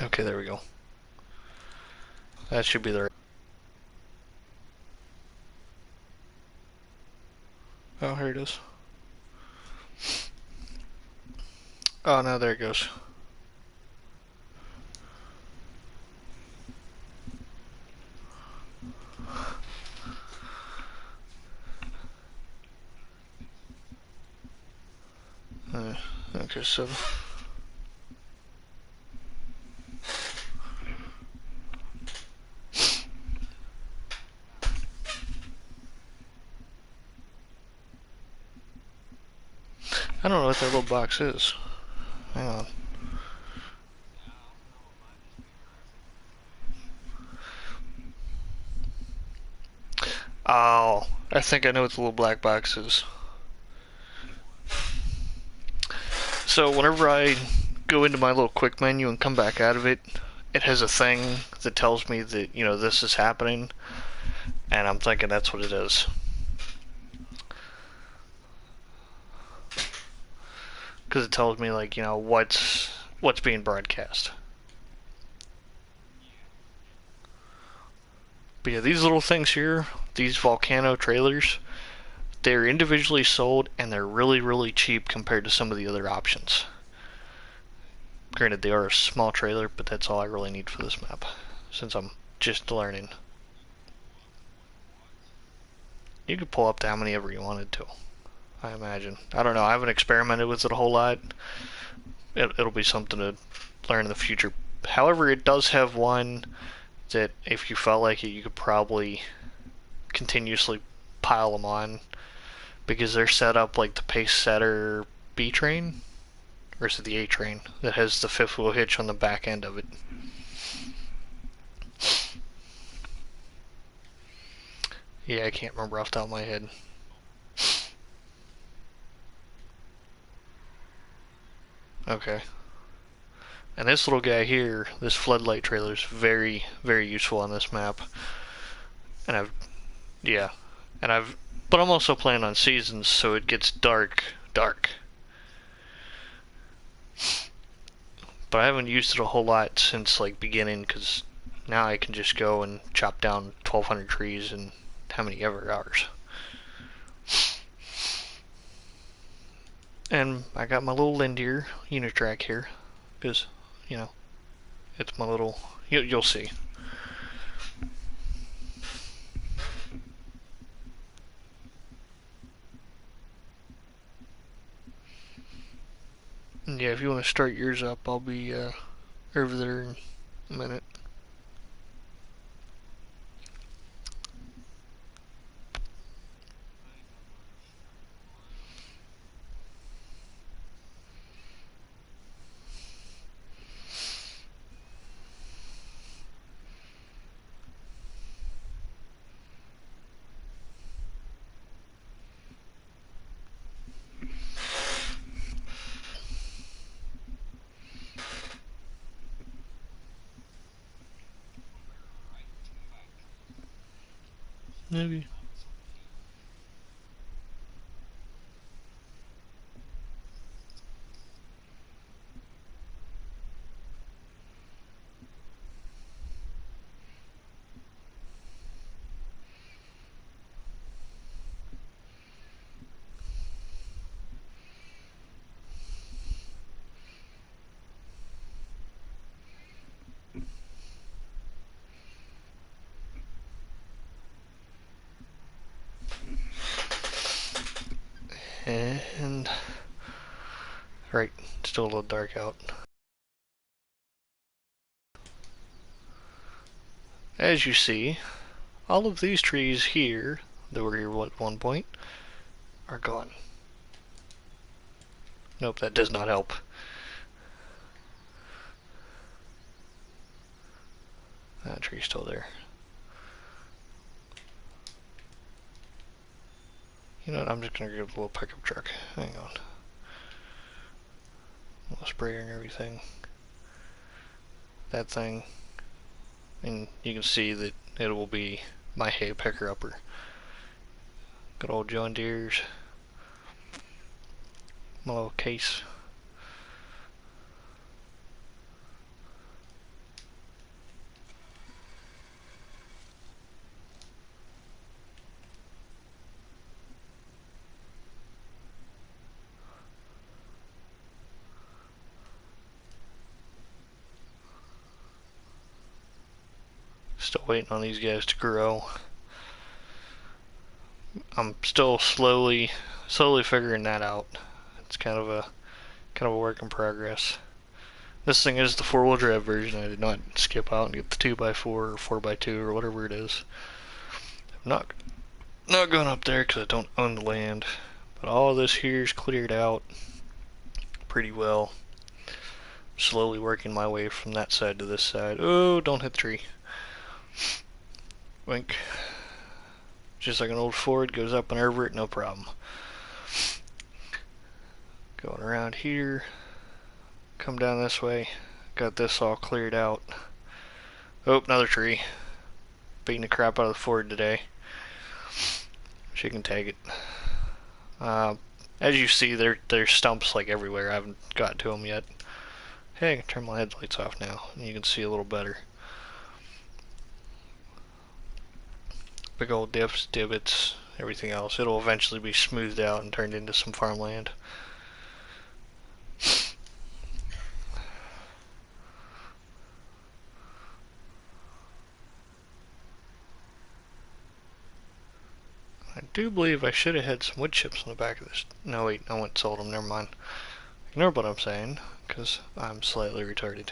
Okay, there we go. That should be the right. Oh, here it is. Oh, no, there it goes. Okay, so I don't know what that little box is. Hang on. Oh, I think I know what the little black box is. So whenever I go into my little quick menu and come back out of it, it has a thing that tells me that, this is happening, and I'm thinking that's what it is. Because it tells me, like, what's being broadcast. But yeah, these little things here, these Volcano trailers, they're individually sold and they're really, really cheap compared to some of the other options. Granted, they are a small trailer, but that's all I really need for this map, since I'm just learning. You could pull up to how many ever you wanted to, I imagine. I don't know, I haven't experimented with it a whole lot. It'll be something to learn in the future. However, it does have one that if you felt like it, you could probably continuously pile them on because they're set up like the Pace Setter B train, or is it the A train that has the fifth wheel hitch on the back end of it? Yeah, I can't remember off the top of my head. Okay. And this little guy here, this floodlight trailer, is very, very useful on this map. And yeah, but I'm also playing on seasons, so it gets dark, dark. But I haven't used it a whole lot since like beginning, because now I can just go and chop down 1,200 trees in how many ever hours. And I got my little Lindier Unitrack here, because, it's my little, you'll see. And yeah, if you want to start yours up, I'll be over there in a minute. Maybe. And right, still a little dark out. As you see, all of these trees here that were here at one point are gone. Nope, that does not help. That tree's still there. You know what, I'm just gonna get a little pickup truck. Hang on. A little sprayer and everything. That thing. And you can see that it will be my hay picker upper. Good old John Deere's. My little case. Still waiting on these guys to grow. I'm still slowly figuring that out. It's kind of a work in progress. This thing is the 4-wheel drive version. I did not skip out and get the 2x4 or 4x2 or whatever it is. I'm not going up there because I don't own the land. But all of this here is cleared out pretty well. Slowly working my way from that side to this side. Oh, don't hit the tree. Wink. Just like an old Ford, goes up and over it, no problem. Going around here, come down this way, got this all cleared out. Oh, another tree. Beating the crap out of the Ford today. She can take it. As you see, there's stumps like everywhere. I haven't gotten to them yet. Hey, I can turn my headlights off now, and you can see a little better. Big old dips, divots, everything else. It'll eventually be smoothed out and turned into some farmland. I do believe I should have had some wood chips on the back of this. No, wait, I went and sold them. Never mind. Ignore what I'm saying, because I'm slightly retarded.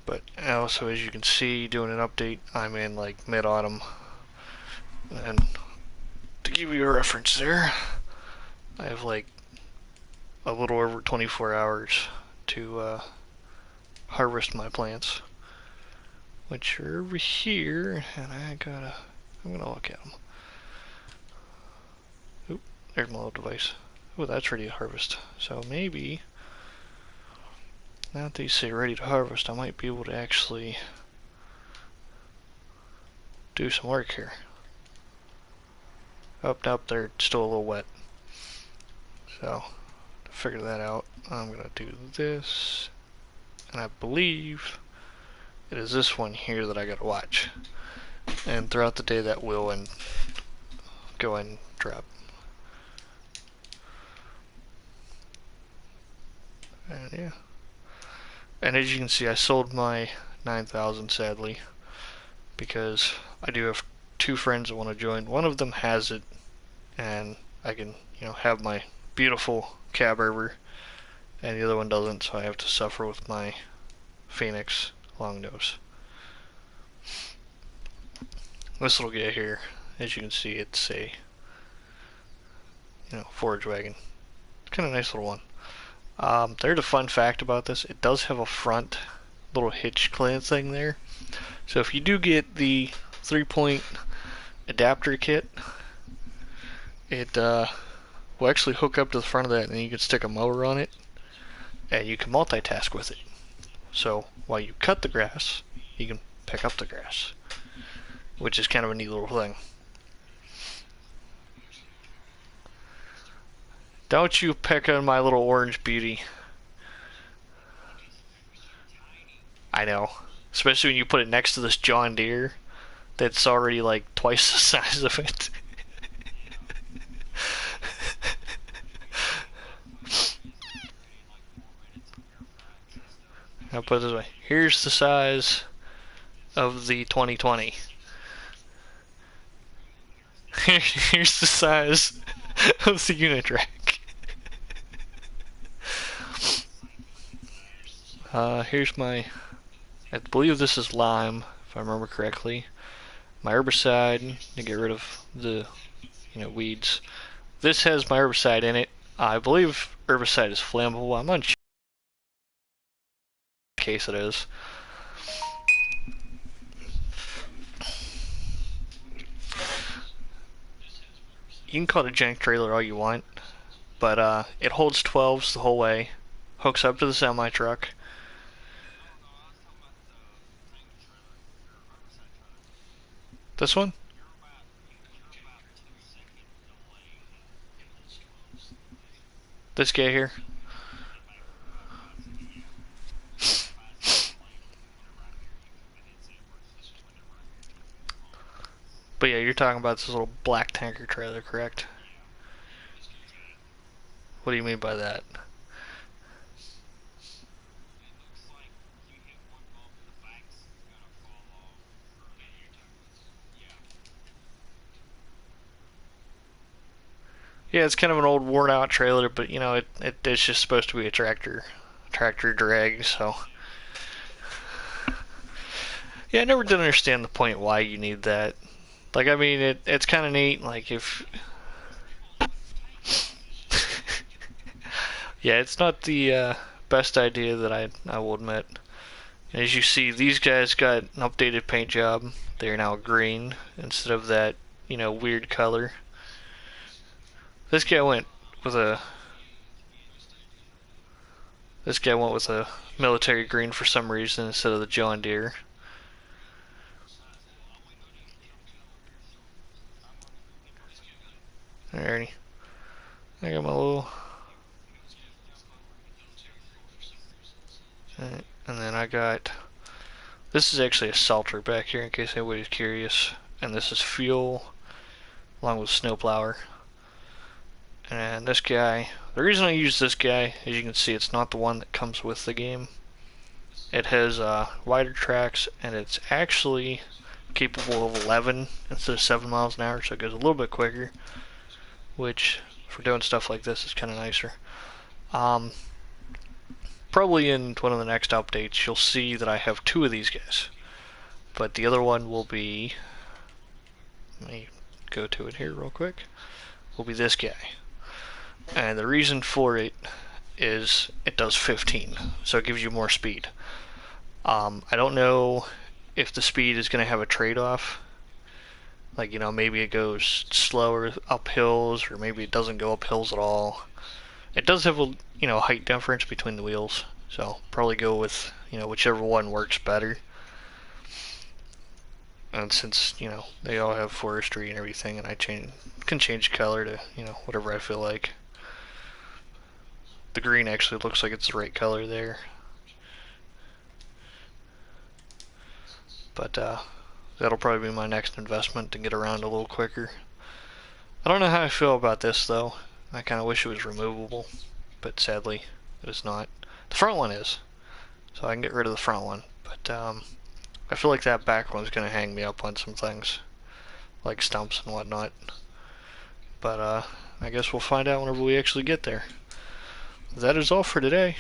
But also, as you can see, doing an update, I'm in like mid-autumn. And to give you a reference there, I have like a little over 24 hours to harvest my plants, which are over here, and I'm gonna look at them. Oop, there's my little device. Oh, that's ready to harvest. So maybe, now that these say ready to harvest, I might be able to actually do some work here. Up, they're still a little wet. So, to figure that out, I'm gonna do this, and I believe it is this one here that I gotta watch. And throughout the day that will go and drop. And yeah. And as you can see, I sold my 9,000 sadly, because I do have 2 friends that want to join. One of them has it, and I can, have my beautiful cab over, and the other one doesn't, so I have to suffer with my Phoenix long nose. This little guy here, as you can see, it's a forage wagon. It's kind of a nice little one. There's a fun fact about this. It does have a front little hitch clamp thing there. So if you do get the 3-point adapter kit, it will actually hook up to the front of that, and then you can stick a mower on it, and you can multitask with it. So while you cut the grass, you can pick up the grass, which is kind of a neat little thing. Don't you pick on my little orange beauty. I know. Especially when you put it next to this John Deere that's already like twice the size of it. I'll put it this way. Here's the size of the 2020. Here's the size of the Unitrack. Here's my, I believe this is lime, if I remember correctly. My herbicide to get rid of the, weeds. This has my herbicide in it. I believe herbicide is flammable. I'm unsure in case it is. You can call it a jank trailer all you want, but it holds 12s the whole way, hooks up to the semi truck. This one? This guy here? But yeah, you're talking about this little black tanker trailer, correct? What do you mean by that? Yeah, it's kind of an old, worn-out trailer, but you know, it's just supposed to be a tractor drag. So yeah, I never did understand the point why you need that. Like, I mean, it's kind of neat. Like, if yeah, it's not the best idea that I will admit. As you see, these guys got an updated paint job. They are now green instead of that, you know, weird color. This guy went with a this guy went with a military green for some reason instead of the John Deere. Alrighty, I got my little. And then I got. This is actually a salter back here in case anybody's curious. And this is fuel along with snowplower. And this guy, the reason I use this guy, as you can see, it's not the one that comes with the game. It has wider tracks, and it's actually capable of 11 instead of 7 miles an hour, so it goes a little bit quicker, which for doing stuff like this is kind of nicer. Probably in one of the next updates you'll see that I have 2 of these guys, but the other one will be, let me go to it here real quick, will be this guy. And the reason for it is it does 15, so it gives you more speed. I don't know if the speed is going to have a trade-off. Like, you know, maybe it goes slower up hills, or maybe it doesn't go up hills at all. It does have a, you know, height difference between the wheels, so probably go with, you know, whichever one works better. And since, you know, they all have forestry and everything, and I can change color to, you know, whatever I feel like. The green actually looks like it's the right color there. But that'll probably be my next investment to get around a little quicker. I don't know how I feel about this though. I kind of wish it was removable, but sadly it is not. The front one is, so I can get rid of the front one. But I feel like that back one's going to hang me up on some things, like stumps and whatnot. But I guess we'll find out whenever we actually get there. That is all for today.